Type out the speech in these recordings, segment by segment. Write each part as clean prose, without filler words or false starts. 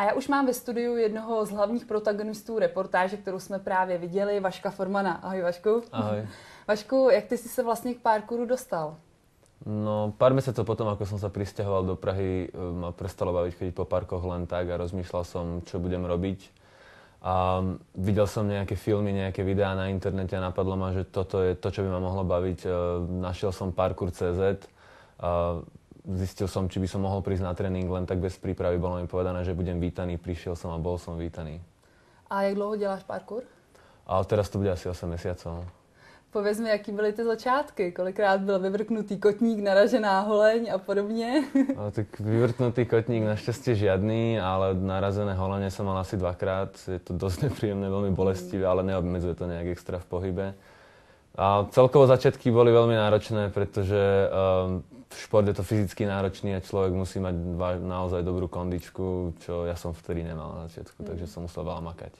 A já už mám ve studiu jednoho z hlavních protagonistů reportáže, kterou jsme právě viděli, Vaška Formana. Ahoj Vašku. Ahoj. Vašku, jak ty si se vlastně k parkouru dostal? No, pár mesiacov potom, ako som sa prisťahoval do Prahy, ma prestalo baviť chodiť po parkoch len tak a rozmýšľal som, čo budem robiť. A videl som nejaké filmy, nejaké videá na internete a napadlo ma, že toto je to, čo by ma mohlo baviť. Našiel som parkour.cz, zistil som, či by som mohol prísť na tréning len tak bez prípravy. Bolo mi povedané, že budem vítaný, prišiel som a bol som vítaný. A jak dlouho děláš parkour? A teraz to bude asi 8 mesiacov. Pověz mi, jaký byly ty začátky, kolikrát byl vyvrknutý kotník, naražená holeň a podobně? No, tak vyvrtnutý kotník našťastie žiadny, ale narazené holenie som mal asi dvakrát. Je to dosť nepríjemné, veľmi bolestivé, ale neobmedzuje to nejak extra v pohybe. A celkovo začiatky boli veľmi náročné, pretože šport je to fyzicky náročný a človek musí mať naozaj dobrú kondičku, čo ja som vtedy nemal na začiatku, takže som musel veľa makať.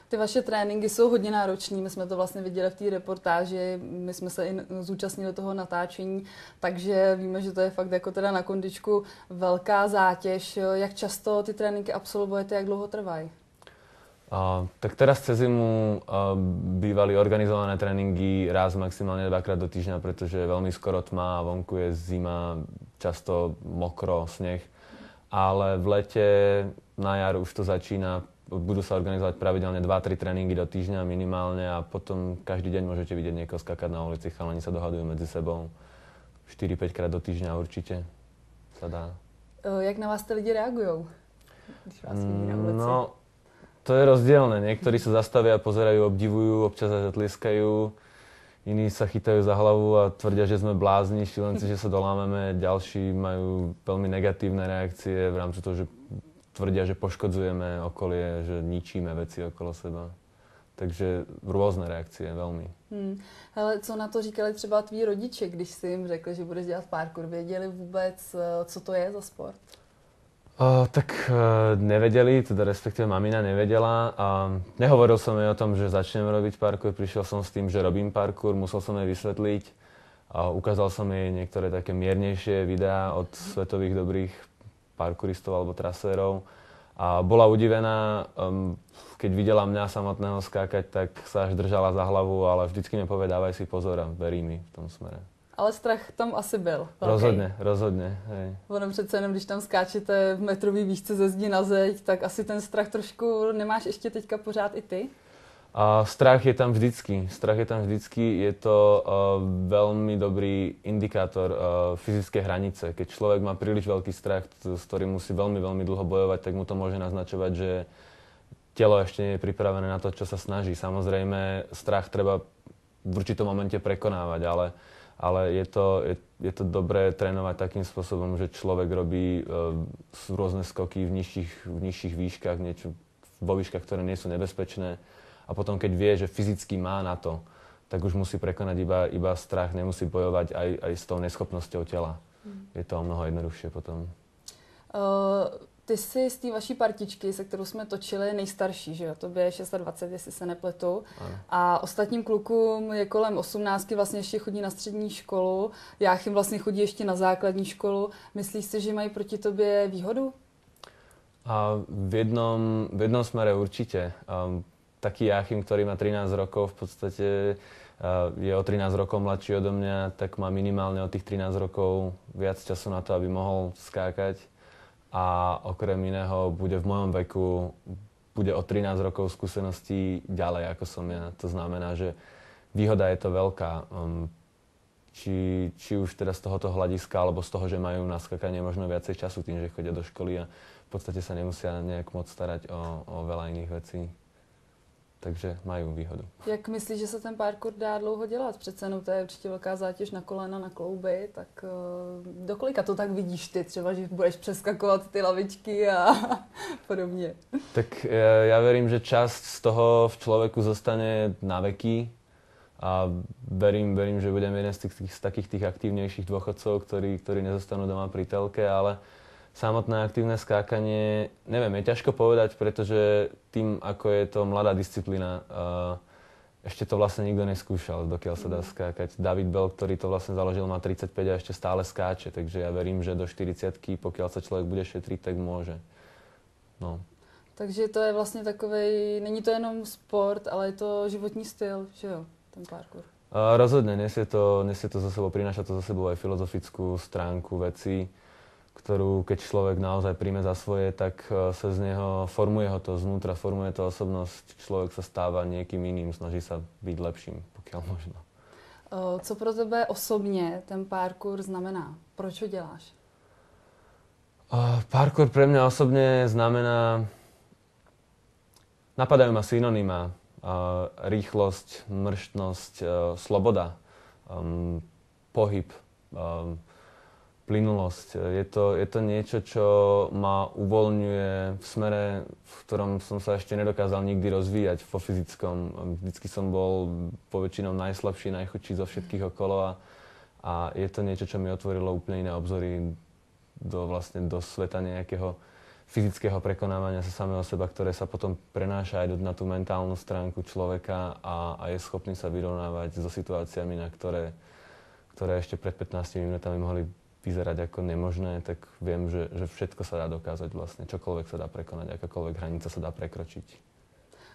Ty vaše tréninky jsou hodně náročné, my jsme to vlastně viděli v té reportáži, my jsme se i zúčastnili toho natáčení, takže víme, že to je fakt jako teda na kondičku velká zátěž. Jak často ty tréninky absolvujete, jak dlouho trvají? Tak teraz cez zimu bývali organizované tréningy raz, maximálne dvakrát do týždňa, pretože je veľmi skoro tma a vonku je zima, často mokro, sneh. Ale v lete, na jar už to začína. Budú sa organizovať pravidelne 2-3 tréningy do týždňa minimálne a potom každý deň môžete vidieť niekoho skakať na ulici. Chalani sa dohadujú medzi sebou. 4-5 krát do týždňa určite sa dá. Jak na vás ty lidi reagujou, když vás vidí na ulici? No, to je rozdielne. Niektorí sa zastavia, pozerajú, obdivujú, občas aj zatlieskajú. Iní sa chytajú za hlavu a tvrdia, že sme blázni, šílenci, že sa dolámeme. Ďalší majú veľmi negatívne reakcie v rámci toho, že tvrdia, že poškodzujeme okolie, že ničíme veci okolo seba. Takže rôzne reakcie, veľmi. Hele, co na to říkali třeba tví rodiče, když si jim řekli, že budeš dělat parkour? Věděli vůbec, co to je za sport? Tak nevedeli, teda respektíve mamina nevedela. Nehovoril som jej o tom, že začnem robiť parkour. Prišiel som s tým, že robím parkour, musel som jej vysvetliť. Ukázal som jej niektoré také miernejšie videá od svetových dobrých parkouristov alebo trasérov. A bola udivená, keď videla mňa samotného skákať, tak sa až držala za hlavu, ale vždycky mi povie, dávaj si pozor a verí mi v tom smere. Ale strach tam asi byl. Rozhodne. Hej. Ono přece jenom, když tam skáčete v metrový výšce ze zdi na zeď, tak asi ten strach trošku nemáš ještě teďka pořád i ty? Strach je tam vždycky. Je to veľmi dobrý indikátor fyzické hranice. Keď človek má príliš veľký strach, s ktorým musí veľmi, veľmi dlho bojovať, tak mu to môže naznačovať, že telo ešte nie je pripravené na to, čo sa snaží. Samozrejme, strach treba v určitom momente prekonávať, ale je to dobré trénovať takým spôsobom, že človek robí rôzne skoky v nižších výškach, vo výškach, ktoré nie sú nebezpečné. A potom, keď vie, že fyzicky má na to, tak už musí prekonať iba strach, nemusí bojovať aj s tou neschopnosťou tela. Je to o mnoho jednoduchšie potom. Ty jsi z té vaší partičky, se kterou jsme točili, nejstarší, že jo? Tobě je 26, jestli se nepletu. Ano. A ostatním klukům je kolem 18, vlastně ještě chodí na střední školu. Jáchym vlastně chodí ještě na základní školu. Myslíš si, že mají proti tobě výhodu? V jednom smere určite. Taký Jáchym, ktorý má 13 rokov, v podstate je o 13 rokov mladší odo mňa, tak má minimálne od tých 13 rokov viac času na to, aby mohol skákať. A okrem iného bude v mojom veku, bude o 13 rokov skúseností ďalej, ako som ja. To znamená, že výhoda je to veľká. Či už teda z tohoto hľadiska, alebo z toho, že majú na skákanie možno viacej času tým, že chodia do školy a v podstate sa nemusia nejak moc starať o veľa iných vecí. Takže mají výhodu. Jak myslíš, že se ten parkour dá dlouho dělat? Přece jenom to je určitě velká zátěž na kolena, na klouby, tak do kolika to tak vidíš ty? Třeba, že budeš přeskakovat ty lavičky a podobně. Tak ja verím, že časť z toho v človeku zostane na veky a verím, že budem jeden z takých tých aktívnejších dôchodcov, ktorí nezostanú doma pri telke, ale samotné aktívne skákanie, neviem, je ťažko povedať, pretože tým, ako je to mladá disciplína, ešte to vlastne nikto neskúšal, dokiaľ sa dá skákať. David Bell, ktorý to vlastne založil, má 35 a ešte stále skáče, takže ja verím, že do 40-ky, pokiaľ sa človek bude šetriť, tak môže. No. Takže to je vlastně takovej, není to jenom sport, ale je to životní styl, že jo, ten parkour. Rozhodne, nesie to zo sebou, prináša to zo sebou aj filozofickú stránku vecí, ktorú keď človek naozaj príjme za svoje, tak sa z neho formuje ho to znútra, formuje to osobnosť, človek sa stáva niekým iným, snaží sa byť lepším, pokiaľ možno. Co pro tebe osobně ten parkour znamená? Proč ho děláš? Parkour pre mňa osobne znamená, napadajú ma synonymá, rýchlosť, mrštnosť, sloboda, pohyb, plynulosť. Je to niečo, čo ma uvoľňuje v smere, v ktorom som sa ešte nedokázal nikdy rozvíjať vo fyzickom. Vždycky som bol poväčšinou najslabší, najchudší zo všetkých okolo a je to niečo, čo mi otvorilo úplne iné obzory do sveta nejakého fyzického prekonávania sa samého seba, ktoré sa potom prenáša aj na tú mentálnu stránku človeka a je schopný sa vyrovnávať so situáciami, na ktoré ešte pred 15 minútami mohli vyzerať ako nemožné, tak viem, že všetko sa dá dokázať vlastne, čokoľvek sa dá prekonať, akákoľvek hranica sa dá prekročiť.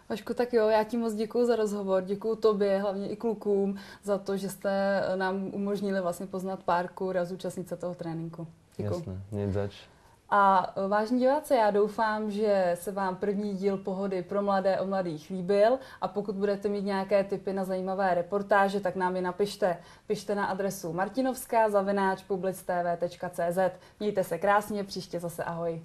Vašku, tak jo, já ti moc děkuju za rozhovor, děkuju tobě, hlavně i klukům, za to, že jste nám umožnili vlastně poznat parkour a zúčastnit se toho tréninku. Děkuju. Jasné, nie zač. A vážení diváci, já doufám, že se vám první díl Pohody pro mladé o mladých líbil a pokud budete mít nějaké tipy na zajímavé reportáže, tak nám je napište. Pište na adresu martinovska@publictv.cz. Mějte se krásně, příště zase ahoj.